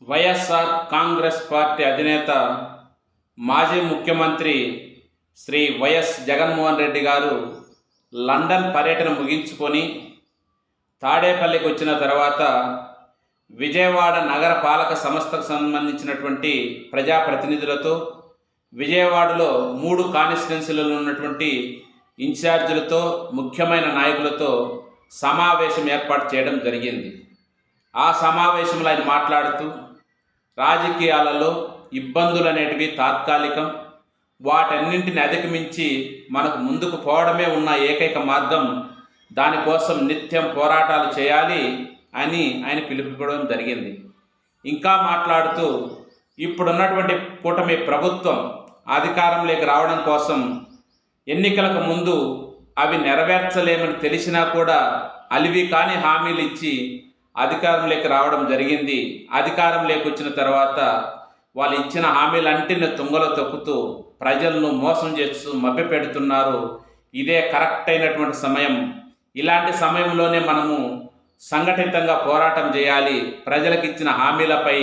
YSR Congress party అధినేత మాజీ ముఖ్యమంత్రి శ్రీ వైఎస్ జగన్మోహన్ రెడ్డి గారు లండన్ పర్యటన ముగించుకొని తాడేపల్లికి వచ్చిన తర్వాత విజయవాడ నగర పాలక సంస్థకు సంబంధించినటువంటి ప్రజాప్రతినిధులతో, విజయవాడలో 3 కాన్స్టిట్యున్సీలలో ఉన్నటువంటి ఇన్ఛార్జీలతో, ముఖ్యమైన నాయకులతో సమావేశం ఏర్పాటు చేయడం జరిగింది. ఆ సమావేశంలో ఆయన మాట్లాడుతూ రాజకీయాలలో ఇబ్బందులు అనేటివి తాత్కాలికం, వాటన్నింటిని అధిగమించి మనకు ముందుకు పోవడమే ఉన్న ఏకైక మార్గం, దానికోసం నిత్యం పోరాటాలు చేయాలి అని ఆయన పిలుపుకోవడం జరిగింది. ఇంకా మాట్లాడుతూ ఇప్పుడున్నటువంటి కూటమి ప్రభుత్వం అధికారంలోకి రావడం కోసం ఎన్నికలకు ముందు అవి నెరవేర్చలేమని తెలిసినా కూడా అలివి కాని హామీలు ఇచ్చి అధికారంలోకి రావడం జరిగింది. అధికారంలోకి వచ్చిన తర్వాత వాళ్ళు ఇచ్చిన హామీలన్నింటిని తుంగలో తొక్కుతూ ప్రజలను మోసం చేస్తూ మభ్యపెడుతున్నారు. ఇదే కరెక్ట్ అయినటువంటి సమయం. ఇలాంటి సమయంలోనే మనము సంఘటితంగా పోరాటం చేయాలి ప్రజలకు ఇచ్చిన హామీలపై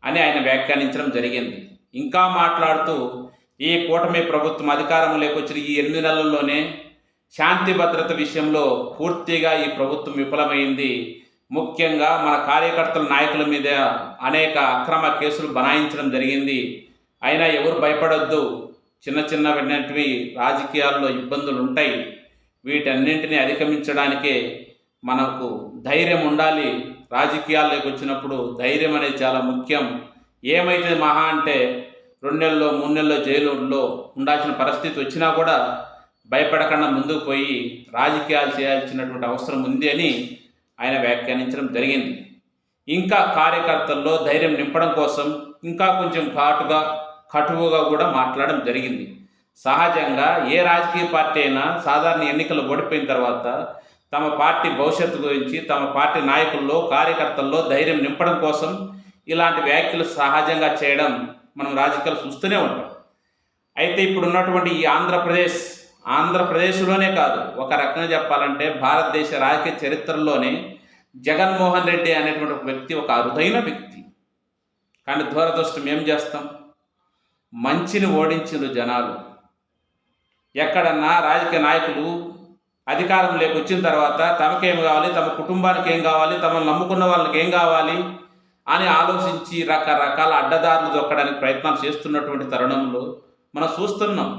అని ఆయన వ్యాఖ్యానించడం జరిగింది. ఇంకా మాట్లాడుతూ ఈ కూటమి ప్రభుత్వం అధికారంలోకి వచ్చిన ఈ 8 నెలల్లోనే శాంతి భద్రత విషయంలో పూర్తిగా ఈ ప్రభుత్వం విఫలమైంది. ముఖ్యంగా మన కార్యకర్తల నాయకుల మీద అనేక అక్రమ కేసులు బనాయించడం జరిగింది. అయినా ఎవరు భయపడొద్దు, చిన్న విన్నటివి రాజకీయాల్లో ఇబ్బందులు ఉంటాయి, వీటన్నింటినీ అధిగమించడానికే మనకు ధైర్యం ఉండాలి. రాజకీయాల్లోకి వచ్చినప్పుడు ధైర్యం అనేది చాలా ముఖ్యం. ఏమైతే మహా అంటే 2 నెలల్లో 3 నెలల్లో జైలులో ఉండాల్సిన పరిస్థితి వచ్చినా కూడా భయపడకుండా ముందుకు పోయి రాజకీయాలు చేయాల్సినటువంటి అవసరం ఉంది అని ఆయన వ్యాఖ్యానించడం జరిగింది. ఇంకా కార్యకర్తల్లో ధైర్యం నింపడం కోసం ఇంకా కొంచెం కటువుగా కూడా మాట్లాడడం జరిగింది. సహజంగా ఏ రాజకీయ పార్టీ అయినా సాధారణ ఎన్నికలు ఓడిపోయిన తర్వాత తమ పార్టీ భవిష్యత్తు గురించి, తమ పార్టీ నాయకుల్లో, కార్యకర్తల్లో ధైర్యం నింపడం కోసం ఇలాంటి వ్యాఖ్యలు సహజంగా చేయడం మనం రాజకీయాలు చూస్తూనే ఉంటాం. అయితే ఇప్పుడు ఉన్నటువంటి ఈ ఆంధ్రప్రదేశ్లోనే కాదు, ఒక రకంగా చెప్పాలంటే భారతదేశ రాజకీయ చరిత్రలోనే జగన్మోహన్ రెడ్డి అనేటువంటి ఒక వ్యక్తి ఒక అరుదైన వ్యక్తి. కానీ దురదృష్టం ఏం చేస్తాం, మంచిని ఓడించిన జనాలు. ఎక్కడన్నా రాజకీయ నాయకులు అధికారంలోకి వచ్చిన తర్వాత తమకేం కావాలి, తమ కుటుంబానికి ఏం కావాలి, తమను నమ్ముకున్న వాళ్ళకి ఏం కావాలి అని ఆలోచించి రకరకాల అడ్డదారులు దొక్కడానికి ప్రయత్నాలు చేస్తున్నటువంటి తరుణంలో మనం చూస్తున్నాం.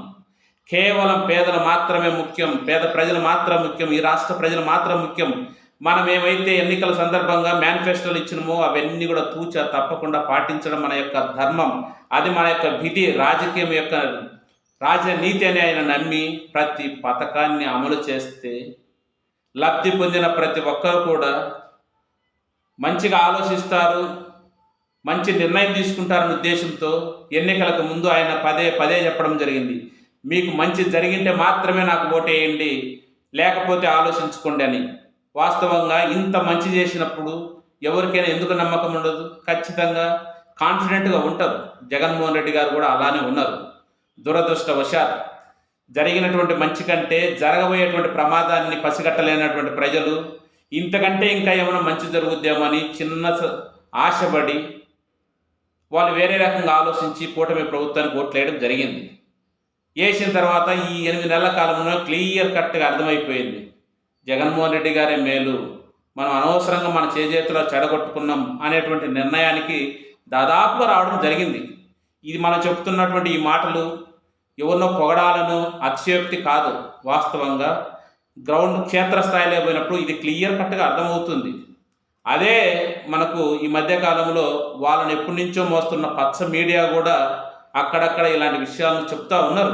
కేవలం పేదలు మాత్రమే ముఖ్యం, పేద ప్రజలు మాత్రం ముఖ్యం, ఈ రాష్ట్ర ప్రజలు మాత్రం ముఖ్యం. మనం ఏమైతే ఎన్నికల సందర్భంగా మేనిఫెస్టోలు ఇచ్చినమో అవన్నీ కూడా తూచా తప్పకుండా పాటించడం మన యొక్క ధర్మం, అది మన యొక్క విధి, రాజకీయం యొక్క రాజనీతి అని ఆయన నమ్మి ప్రతి పథకాన్ని అమలు చేస్తే లబ్ధి పొందిన ప్రతి ఒక్కరు కూడా మంచిగా ఆలోచిస్తారు, మంచి నిర్ణయం తీసుకుంటారనే ఉద్దేశంతో ఎన్నికలకు ముందు ఆయన పదే చెప్పడం జరిగింది. మీకు మంచి జరిగింటే మాత్రమే నాకు ఓటేయండి, లేకపోతే ఆలోచించుకోండి అని. వాస్తవంగా ఇంత మంచి చేసినప్పుడు ఎవరికైనా ఎందుకు నమ్మకం ఉండదు? ఖచ్చితంగా కాన్ఫిడెంట్గా ఉంటారు. జగన్మోహన్ రెడ్డి గారు కూడా అలానే ఉన్నారు. దురదృష్టవశాత్ జరిగినటువంటి మంచి కంటే జరగబోయేటువంటి ప్రమాదాన్ని పసిగట్టలేనటువంటి ప్రజలు ఇంతకంటే ఇంకా ఏమైనా మంచి జరుగుద్దేమో అని చిన్న ఆశపడి వాళ్ళు వేరే రకంగా ఆలోచించి కూటమి ప్రభుత్వానికి ఓట్లేయడం జరిగింది. వేసిన తర్వాత ఈ 8 నెలల కాలంలో క్లియర్ కట్గా అర్థమైపోయింది, జగన్మోహన్ రెడ్డి గారే మేలు, మనం అనవసరంగా మన చేజేతిలో చెడగొట్టుకున్నాం అనేటువంటి నిర్ణయానికి దాదాపుగా రావడం జరిగింది. ఇది మనం చెప్తున్నటువంటి ఈ మాటలు ఎవరినో పొగడాలను అతిశయోక్తి కాదు. వాస్తవంగా గ్రౌండ్ క్షేత్రస్థాయిలో పోయినప్పుడు ఇది క్లియర్ కట్గా అర్థమవుతుంది. అదే మనకు ఈ మధ్యకాలంలో వాళ్ళని ఎప్పటి నుంచో మోస్తున్న పచ్చ మీడియా కూడా అక్కడక్కడ ఇలాంటి విషయాలను చెప్తూ ఉన్నారు.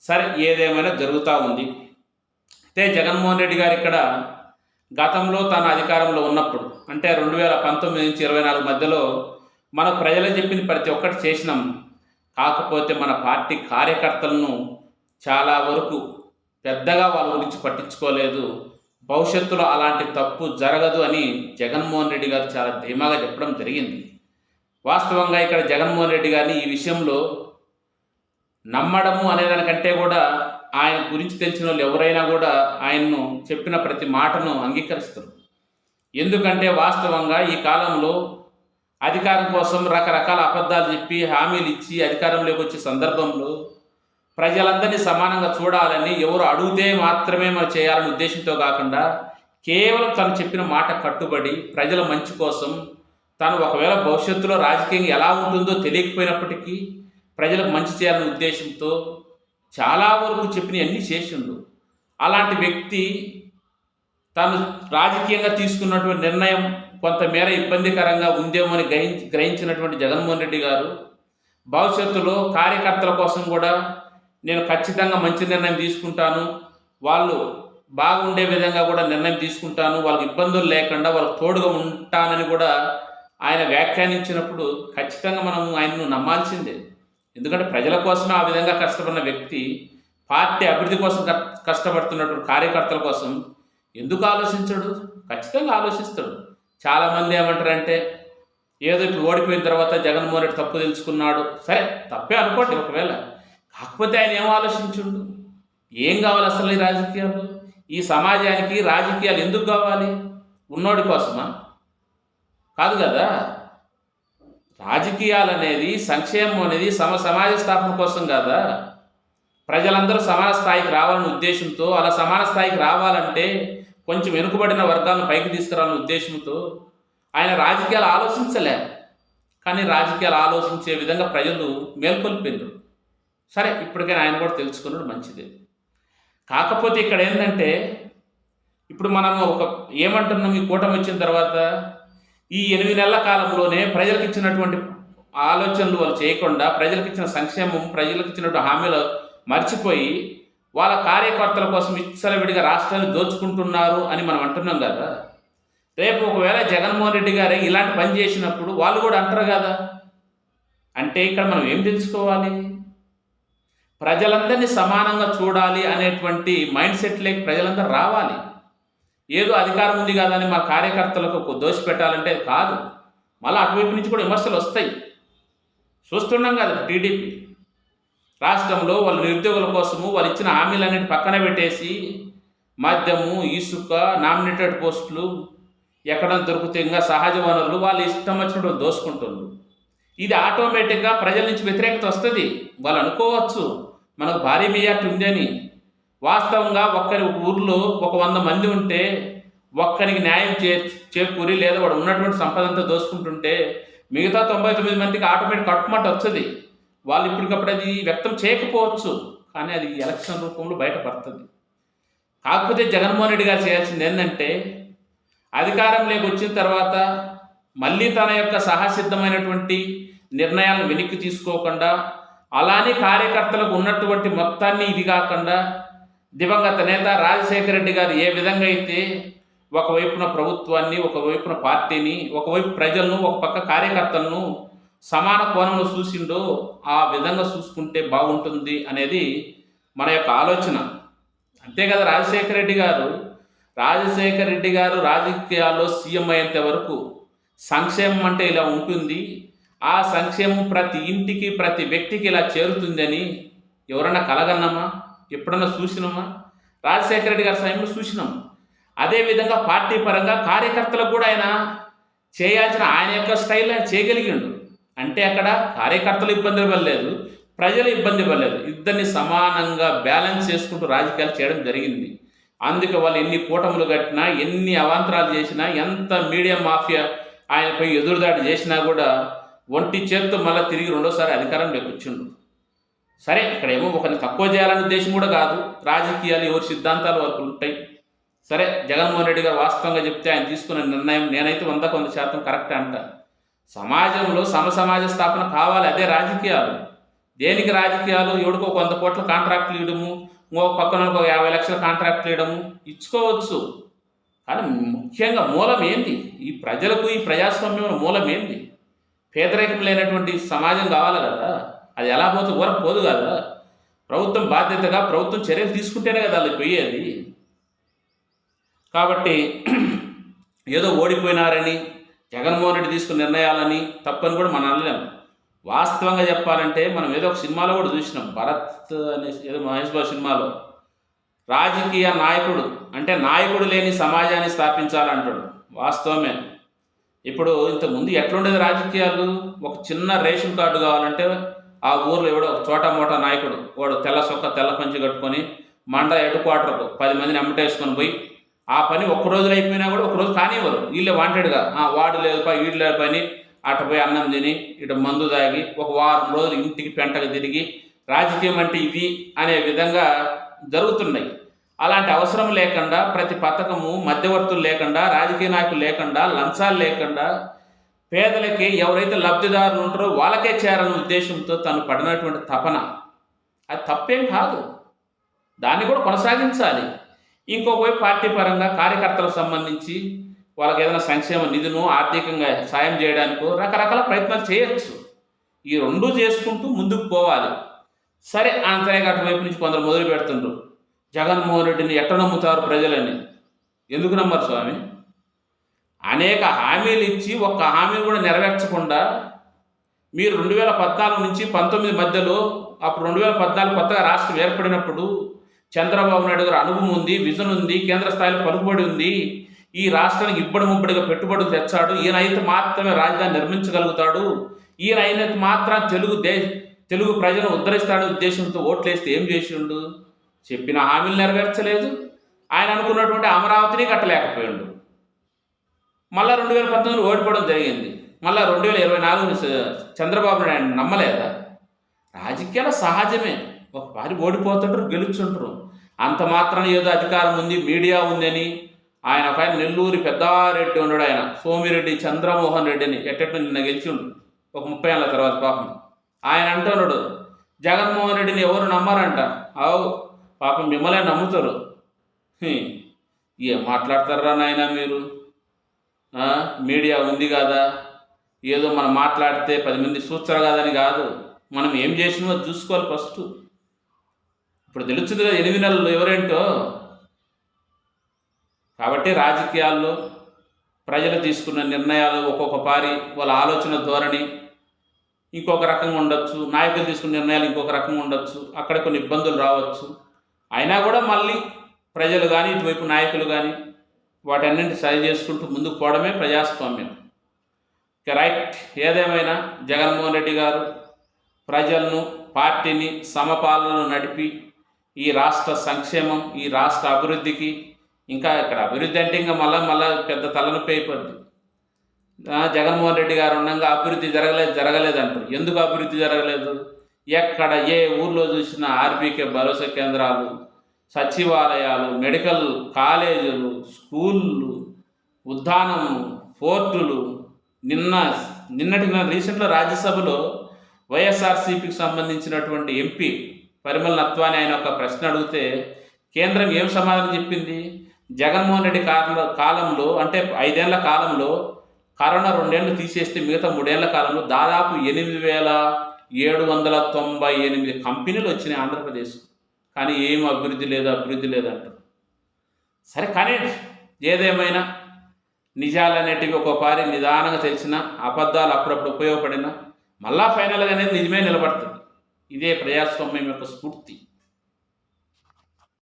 సరే, ఏదేమైనా జరుగుతూ ఉంది. అయితే జగన్మోహన్ రెడ్డి గారు ఇక్కడ గతంలో తన అధికారంలో ఉన్నప్పుడు అంటే 2019 నుంచి 24 మధ్యలో మన ప్రజలు చెప్పింది ప్రతి ఒక్కటి చేసినాం. కాకపోతే మన పార్టీ కార్యకర్తలను చాలా వరకు పెద్దగా వాళ్ళ గురించి పట్టించుకోలేదు. భవిష్యత్తులో అలాంటి తప్పు జరగదు అని జగన్మోహన్ రెడ్డి గారు చాలా ధీమాగా చెప్పడం జరిగింది. వాస్తవంగా ఇక్కడ జగన్మోహన్ రెడ్డి గారిని ఈ విషయంలో నమ్మడము అనేదానికంటే కూడా ఆయన గురించి తెలిసిన వాళ్ళు ఎవరైనా కూడా ఆయన్ను చెప్పిన ప్రతి మాటను అంగీకరిస్తారు. ఎందుకంటే వాస్తవంగా ఈ కాలంలో అధికారం కోసం రకరకాల అబద్ధాలు చెప్పి హామీలు ఇచ్చి అధికారంలోకి వచ్చే సందర్భంలో ప్రజలందరినీ సమానంగా చూడాలని ఎవరు అడిగితే మాత్రమే మనం చేయాలనే ఉద్దేశంతో కాకుండా కేవలం తను చెప్పిన మాట కట్టుబడి ప్రజల మంచి కోసం తను ఒకవేళ భవిష్యత్తులో రాజకీయంగా ఎలా ఉంటుందో తెలియకపోయినప్పటికీ ప్రజలకు మంచి చేయాలనే ఉద్దేశంతో చాలా వరకు చెప్పినవన్నీ చేసిండు. అలాంటి వ్యక్తి తాను రాజకీయంగా తీసుకున్నటువంటి నిర్ణయం కొంతమేర ఇబ్బందికరంగా ఉందేమో అని గ్రహించినటువంటి జగన్మోహన్ రెడ్డి గారు భవిష్యత్తులో కార్యకర్తల కోసం కూడా నేను ఖచ్చితంగా మంచి నిర్ణయం తీసుకుంటాను, వాళ్ళు బాగుండే విధంగా కూడా నిర్ణయం తీసుకుంటాను, వాళ్ళకి ఇబ్బందులు లేకుండా వాళ్ళకి తోడుగా ఉంటానని కూడా ఆయన వ్యాఖ్యానించినప్పుడు ఖచ్చితంగా మనం ఆయనను నమ్మాల్సిందే. ఎందుకంటే ప్రజల కోసమే ఆ విధంగా కష్టపడిన వ్యక్తి పార్టీ అభివృద్ధి కోసం కష్టపడుతున్నటువంటి కార్యకర్తల కోసం ఎందుకు ఆలోచించడు? ఖచ్చితంగా ఆలోచిస్తాడు. చాలామంది ఏమంటారంటే ఏదో ఇప్పుడు ఓడిపోయిన తర్వాత జగన్మోహన్ రెడ్డి తప్పు తెలుసుకున్నాడు. సరే, తప్పే అనుకోండి ఒకవేళ. కాకపోతే ఆయన ఏం ఆలోచించుండు? ఏం కావాలి అసలు ఈ రాజకీయాలు? ఈ సమాజానికి రాజకీయాలు ఎందుకు కావాలి? ఉన్నోడి కోసమా? కాదు కదా. రాజకీయాలు అనేది, సంక్షేమం అనేది సమాజ స్థాపన కోసం కదా. ప్రజలందరూ సమాన స్థాయికి రావాలనే ఉద్దేశంతో, అలా సమాన స్థాయికి రావాలంటే కొంచెం వెనుకబడిన వర్గాలను పైకి తీసుకురావాలనే ఉద్దేశంతో ఆయన రాజకీయాలు ఆలోచించలే. కానీ రాజకీయాలు ఆలోచించే విధంగా ప్రజలు మేల్కొల్పారు. సరే, ఇప్పటికైనా ఆయన కూడా తెలుసుకున్నాడు, మంచిదే. కాకపోతే ఇక్కడ ఏంటంటే ఇప్పుడు మనం ఏమంటున్నాం, ఈ కూటమి వచ్చిన తర్వాత ఈ 8 నెలల కాలంలోనే ప్రజలకు ఇచ్చినటువంటి ఆలోచనలు వాళ్ళు చేయకుండా, ప్రజలకు ఇచ్చిన సంక్షేమం, ప్రజలకు ఇచ్చినటువంటి హామీలు మర్చిపోయి వాళ్ళ కార్యకర్తల కోసం విచ్చలవిడిగా రాష్ట్రాన్ని దోచుకుంటున్నారు అని మనం అంటున్నాం కదా. రేపు ఒకవేళ జగన్మోహన్ రెడ్డి గారే ఇలాంటి పని చేసినప్పుడు వాళ్ళు కూడా అంటారు కదా. అంటే ఇక్కడ మనం ఏం తెలుసుకోవాలి? ప్రజలందరినీ సమానంగా చూడాలి అనేటువంటి మైండ్ సెట్లోకి ప్రజలందరూ రావాలి. ఏదో అధికారం ఉంది కదా అని మా కార్యకర్తలకు దోషి పెట్టాలంటే కాదు. మళ్ళీ అటువైపు నుంచి కూడా విమర్శలు వస్తాయి. చూస్తున్నాం కదా, టీడీపీ రాష్ట్రంలో వాళ్ళ నిరుద్యోగుల కోసము వాళ్ళు ఇచ్చిన హామీలన్నిటి పక్కన పెట్టేసి మద్యము, ఇసుక, నామినేటెడ్ పోస్టులు ఎక్కడ దొరికితే ఇంకా సహజ వనరులు వాళ్ళు ఇష్టం వచ్చినట్టు దోసుకుంటున్నారు. ఇది ఆటోమేటిక్గా ప్రజల నుంచి వ్యతిరేకత వస్తుంది. వాళ్ళు అనుకోవచ్చు మనకు భారీ మెజార్టీ ఉందని. వాస్తవంగా ఒక్కరి ఊర్లో 100 మంది ఉంటే ఒక్కరికి న్యాయం చేకూరి లేదా వాడు ఉన్నటువంటి సంపదంతా దోసుకుంటుంటే మిగతా 99 మందికి ఆటోమేటిక్ కట్టుమాట వస్తుంది. వాళ్ళు ఇప్పటికప్పుడు అది వ్యక్తం చేయకపోవచ్చు, కానీ అది ఎలక్షన్ రూపంలో బయటపడుతుంది. కాకపోతే జగన్మోహన్ రెడ్డి గారు చేయాల్సింది ఏంటంటే అధికారంలోకి వచ్చిన తర్వాత మళ్ళీ తన యొక్క సహసిద్ధమైనటువంటి నిర్ణయాలను వెనక్కి తీసుకోకుండా, అలానే కార్యకర్తలకు ఉన్నటువంటి మొత్తాన్ని ఇది కాకుండా దివంగత నేత రాజశేఖర రెడ్డి గారు ఏ విధంగా అయితే ఒకవైపున ప్రభుత్వాన్ని, ఒకవైపున పార్టీని, ఒకవైపు ప్రజలను, ఒక పక్క కార్యకర్తలను సమాన కోణంలో చూసిండో ఆ విధంగా చూసుకుంటే బాగుంటుంది అనేది మన యొక్క ఆలోచన. అంతే కదా. రాజశేఖర రెడ్డి గారు రాజకీయాల్లో సీఎం అయ్యేంత వరకు సంక్షేమం అంటే ఇలా ఉంటుంది, ఆ సంక్షేమం ప్రతి ఇంటికి, ప్రతి వ్యక్తికి ఇలా చేరుతుందని ఎవరన్నా కలగన్నామా? ఎప్పుడన్నా చూసినామా? రాజశేఖర రెడ్డి గారి సమయంలో చూసినాం. అదేవిధంగా పార్టీ పరంగా కార్యకర్తలకు కూడా ఆయన చేయాల్సిన ఆయన యొక్క స్టైల్ ఆయన చేయగలిగాడు. అంటే అక్కడ కార్యకర్తలు ఇబ్బంది పడలేదు, ప్రజలు ఇబ్బంది పడలేదు. ఇద్దరిని సమానంగా బ్యాలెన్స్ చేసుకుంటూ రాజకీయాలు చేయడం జరిగింది. అందుకే వాళ్ళు ఎన్ని కూటములు కట్టినా, ఎన్ని అవాంతరాలు చేసినా, ఎంత మీడియా మాఫియా ఆయనపై ఎదురుదాడి చేసినా కూడా ఒంటి చేత్తో మళ్ళీ తిరిగి రెండోసారి అధికారంలోకి వచ్చిండు. సరే, ఇక్కడేమో ఒకరిని తక్కువ చేయాలనే ఉద్దేశం కూడా కాదు. రాజకీయాలు ఎవరి సిద్ధాంతాలు వరకు ఉంటాయి. సరే, జగన్మోహన్ రెడ్డి గారు వాస్తవంగా చెప్తే ఆయన తీసుకున్న నిర్ణయం నేనైతే 100% కరెక్ట్ అంట. సమాజంలో సమాజ స్థాపన కావాలి, అదే రాజకీయాలు. దేనికి రాజకీయాలు? ఎవడికో 100 కోట్ల కాంట్రాక్ట్లు ఇవ్వడము, ఇంకొక పక్కన 50 లక్షల కాంట్రాక్ట్లు ఇవ్వడము ఇచ్చుకోవచ్చు. కానీ ముఖ్యంగా మూలం ఏంది? ఈ ప్రజలకు, ఈ ప్రజాస్వామ్యంలో మూలం ఏంది? పేదరికం లేనటువంటి సమాజం కావాలి కదా. అది ఎలా పోతే ఊరకు పోదు కదా. ప్రభుత్వం బాధ్యతగా ప్రభుత్వం చర్యలు తీసుకుంటేనే కదా అది పోయేది. కాబట్టి ఏదో ఓడిపోయినారని జగన్మోహన్ రెడ్డి తీసుకున్న నిర్ణయాలని తప్పని కూడా మనం అనలేము. వాస్తవంగా చెప్పాలంటే మనం ఏదో ఒక సినిమాలో కూడా చూసినాం, భరత్ అనే ఏదో మహేష్ బాబు సినిమాలో రాజకీయ నాయకుడు అంటే నాయకుడు లేని సమాజాన్ని స్థాపించాలంటాడు. వాస్తవమే. ఇప్పుడు ఇంతకుముందు ఎట్లుండేది రాజకీయాలు? ఒక చిన్న రేషన్ కార్డు కావాలంటే ఆ ఊర్లో ఎవడో ఒక చోటా మోటా నాయకుడు వాడు తెల్ల సొక్క తెల్ల పంచి కట్టుకొని మండ హెడ్ క్వార్టర్కు 10 మందిని ఎమ్మటేసుకొని పోయి ఆ పని ఒక్క రోజులో అయిపోయినా కూడా ఒక రోజు కానివ్వరు. వీళ్ళే వాంటెడ్గా వాడు లేదు పని వీడు లేదు పని అటు పోయి అన్నం తిని ఇటు మందు తాగి ఒక వారం రోజులు ఇంటికి పెంటకు తిరిగి రాజకీయం అంటే ఇది అనే విధంగా జరుగుతున్నాయి. అలాంటి అవసరం లేకుండా ప్రతి పథకము మధ్యవర్తులు లేకుండా రాజకీయ నాయకులు లేకుండా లంచాలు లేకుండా పేదలకి ఎవరైతే లబ్ధిదారులు ఉంటారో వాళ్ళకే చేరాలనే ఉద్దేశంతో తను పడినటువంటి తపన అది తప్పేం కాదు, దాన్ని కూడా కొనసాగించాలి. ఇంకొక వైపు పార్టీ పరంగా కార్యకర్తలకు సంబంధించి వాళ్ళకి ఏదైనా సంక్షేమ నిధును ఆర్థికంగా సాయం చేయడానికో రకరకాల ప్రయత్నాలు చేయొచ్చు. ఈ రెండూ చేసుకుంటూ ముందుకు పోవాలి. సరే అంతరేగా వైపు నుంచి కొందరు మొదలు పెడుతుండ్రు, జగన్మోహన్ రెడ్డిని ఎట్ట నమ్ముతారు ప్రజలని. ఎందుకు నమ్మరు స్వామి? అనేక హామీలు ఇచ్చి ఒక్క హామీని కూడా నెరవేర్చకుండా మీరు 2014 నుంచి 19 మధ్యలో, అప్పుడు 2014 కొత్తగా రాష్ట్రం ఏర్పడినప్పుడు చంద్రబాబు నాయుడు గారు అనుభవం ఉంది, విజన్ ఉంది, కేంద్ర స్థాయిలో పలుకుబడి ఉంది, ఈ రాష్ట్రానికి ఇబ్బడి ముబ్బడిగా పెట్టుబడులు తెచ్చాడు, ఈయన అయితే మాత్రమే రాజధాని నిర్మించగలుగుతాడు, ఈయన అయినంత మాత్రం తెలుగు ప్రజలను ఉద్ధరిస్తాడు ఉద్దేశంతో ఓట్లేస్తే ఏం చేసిండు? చెప్పిన హామీలు నెరవేర్చలేదు, ఆయన అనుకున్నటువంటి అమరావతిని కట్టలేకపోయాడు. మళ్ళీ 2019 ఓడిపోవడం జరిగింది. మళ్ళీ 2024 చంద్రబాబు నాయుడు నమ్మలేదా? రాజకీయాలు సహజమే, ఒకసారి ఓడిపోతుంటారు గెలుచుంటారు. అంత మాత్రం ఏదో అధికారం ఉంది మీడియా ఉందని ఆయన ఒక నెల్లూరు పెద్దారెడ్డి ఉన్నాడు, ఆయన సోమిరెడ్డి చంద్రమోహన్ రెడ్డిని ఎట్టెట్టు నిన్న గెలిచిండు ఒక 30 ఏళ్ళ తర్వాత. పాపం ఆయన అంటున్నాడు జగన్మోహన్ రెడ్డిని ఎవరు నమ్మరంట. పాపం మిమ్మల్ని నమ్ముతారు. ఏం మాట్లాడతారా నాయన మీరు? మీడియా ఉంది కదా, ఏదో మనం మాట్లాడితే 10 మంది చూస్తారు కాదని కాదు, మనం ఏం చేసినో చూసుకోవాలి ఫస్ట్. ఇప్పుడు తెలుస్తుంది కదా 8 నెలలు ఎవరేంటో. కాబట్టి రాజకీయాల్లో ప్రజలు తీసుకున్న నిర్ణయాలు ఒక్కొక్క పారి వాళ్ళ ఆలోచన ధోరణి ఇంకొక రకంగా ఉండొచ్చు, నాయకులు తీసుకున్న నిర్ణయాలు ఇంకొక రకంగా ఉండొచ్చు, అక్కడ కొన్ని ఇబ్బందులు రావచ్చు. అయినా కూడా మళ్ళీ ప్రజలు కానీ ఇటువైపు నాయకులు కానీ వాటన్నింటి సరి చేసుకుంటూ ముందుకు పోవడమే ప్రజాస్వామ్యం. రైట్. ఏదేమైనా జగన్మోహన్ రెడ్డి గారు ప్రజలను పార్టీని సమపాలనలో నడిపి ఈ రాష్ట్ర సంక్షేమం ఈ రాష్ట్ర అభివృద్ధికి, ఇంకా ఇక్కడ అభివృద్ధి అంటే ఇంకా మళ్ళా పెద్ద తలనొప్పి అయిపోద్ది. జగన్మోహన్ రెడ్డి గారు ఉండగా అభివృద్ధి జరగలేదంటారు. ఎందుకు అభివృద్ధి జరగలేదు? ఎక్కడ ఏ ఊర్లో చూసినా ఆర్బీకే భరోసా కేంద్రాలు, సచివాలయాలు, మెడికల్ కాలేజీలు, స్కూళ్ళు, ఉద్యానం, పోర్టులు. నిన్నటి రీసెంట్లో రాజ్యసభలో వైఎస్ఆర్సీపీకి సంబంధించినటువంటి ఎంపీ పరిమళ నత్వాని ఆయన ఒక ప్రశ్న అడిగితే కేంద్రం ఏం సమాధానం చెప్పింది? జగన్మోహన్ రెడ్డి కాలంలో అంటే 5 ఏళ్ల కాలంలో కరోనా 2 ఏళ్ళు తీసేస్తే మిగతా 3 ఏళ్ల కాలంలో దాదాపు 8,798 కంపెనీలు వచ్చినాయి ఆంధ్రప్రదేశ్. కానీ ఏం అభివృద్ధి లేదంటారు. సరే కానీ ఏదేమైనా నిజాలు అనేటివి ఒక్కోపారి నిదానంగా తెలిసిన, అబద్ధాలు అప్పుడప్పుడు ఉపయోగపడినా మళ్ళా ఫైనల్గా అనేది నిజమే నిలబడుతుంది. ఇదే ప్రజాస్వామ్యం యొక్క స్ఫూర్తి.